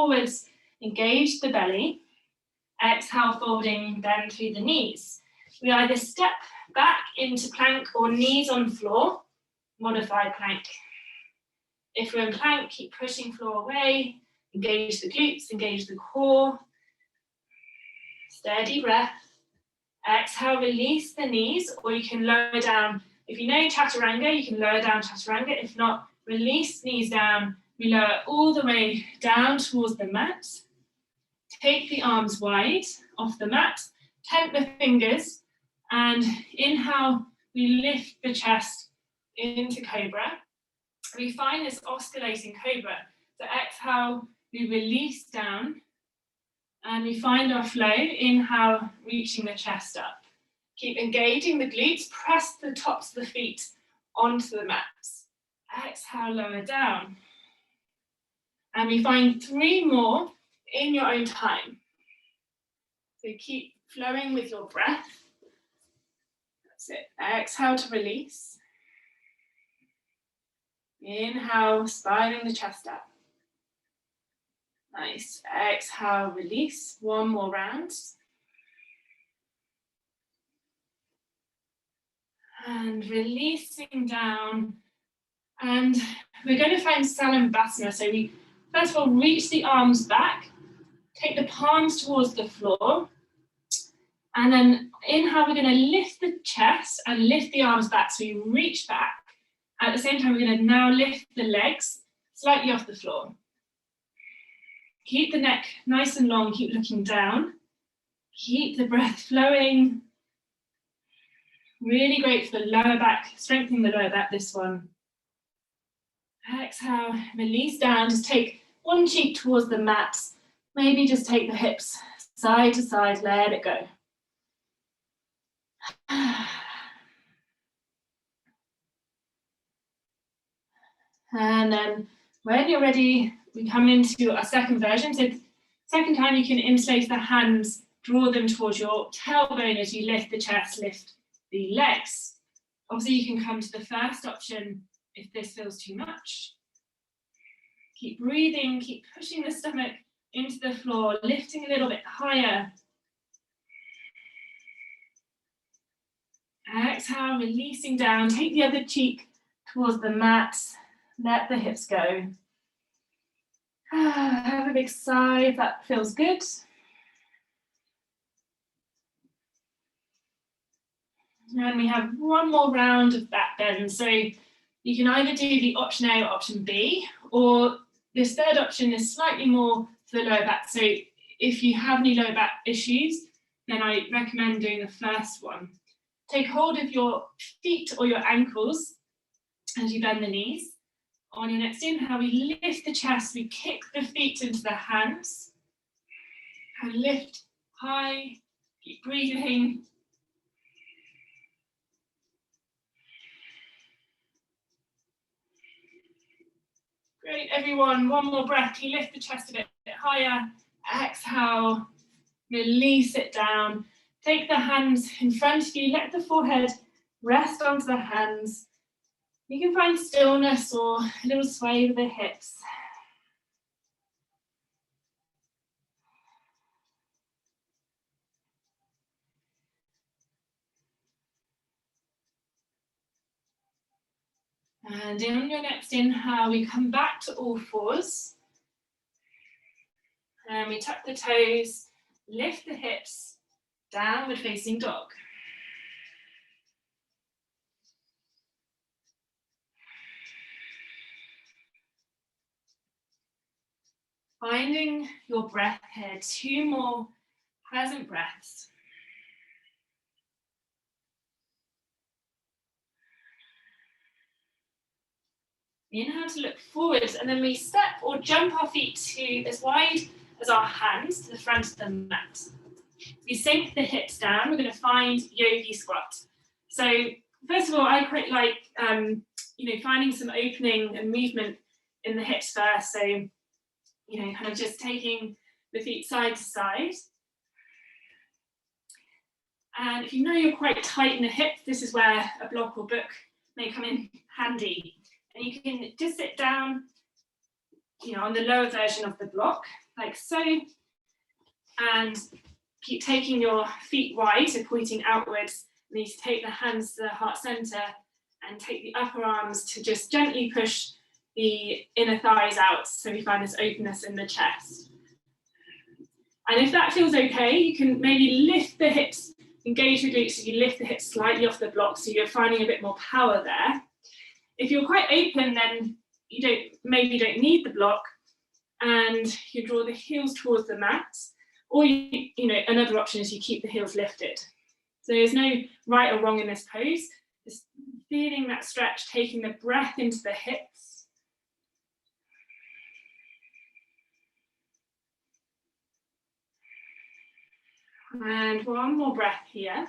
forwards, engage the belly. Exhale, folding, bend through the knees. We either step back into plank or knees on floor, modified plank. If we're in plank, keep pushing floor away, engage the glutes, engage the core. Steady breath. Exhale, release the knees, or you can lower down. If you know chaturanga, you can lower down chaturanga. If not, release knees down. We lower all the way down towards the mat. Take the arms wide off the mat, tent the fingers, and inhale, we lift the chest into cobra. We find this oscillating cobra. So exhale, we release down, and we find our flow. Inhale, reaching the chest up. Keep engaging the glutes, press the tops of the feet onto the mat. Exhale, lower down. And we find 3 more in your own time. So keep flowing with your breath. That's it. Exhale to release. Inhale, spiraling the chest up. Nice. Exhale, release. 1 more round. And releasing down. And we're going to find Salamabhasana. So we first of all reach the arms back. Take the palms towards the floor. And then inhale, we're going to lift the chest and lift the arms back. So you reach back. At the same time, we're going to now lift the legs slightly off the floor. Keep the neck nice and long, keep looking down. Keep the breath flowing. Really great for the lower back, strengthening the lower back, this one. Exhale, release down, just take one cheek towards the mat. Maybe just take the hips side to side, let it go. And then when you're ready, we come into our second version. So second time you can interlace the hands, draw them towards your tailbone as you lift the chest, lift the legs. Obviously you can come to the first option if this feels too much. Keep breathing, keep pushing the stomach into the floor, lifting a little bit higher. Exhale, releasing down, take the other cheek towards the mat, let the hips go. Have a big sigh if that feels good. And we have 1 more round of back bend. So you can either do the option A or option B, or this third option is slightly more for the lower back. So if you have any lower back issues, then I recommend doing the first one. Take hold of your feet or your ankles as you bend the knees. On your next inhale, we lift the chest, we kick the feet into the hands, and lift high, keep breathing. Great, everyone, 1 more breath. Can you lift the chest a bit higher? Exhale, release it down. Take the hands in front of you, let the forehead rest onto the hands. You can find stillness or a little sway with the hips. And on your next inhale, we come back to all fours. And we tuck the toes, lift the hips, downward facing dog. Finding your breath here, 2 more pleasant breaths. Inhale to look forward, and then we step or jump our feet to as wide as our hands to the front of the mat. We sink the hips down, we're going to find yogi squat. So first of all, I quite like finding some opening and movement in the hips first. So, kind of just taking the feet side to side. And if you know you're quite tight in the hips, this is where a block or book may come in handy. And you can just sit down, on the lower version of the block. like so, and keep taking your feet wide, so pointing outwards. And you take the hands to the heart center and take the upper arms to just gently push the inner thighs out, so we find this openness in the chest. And if that feels okay, you can maybe lift the hips, engage the glutes, so you lift the hips slightly off the block, so you're finding a bit more power there. If you're quite open, then you maybe don't need the block, and you draw the heels towards the mat, or another option is you keep the heels lifted. So there's no right or wrong in this pose, just feeling that stretch, taking the breath into the hips. And one more breath here.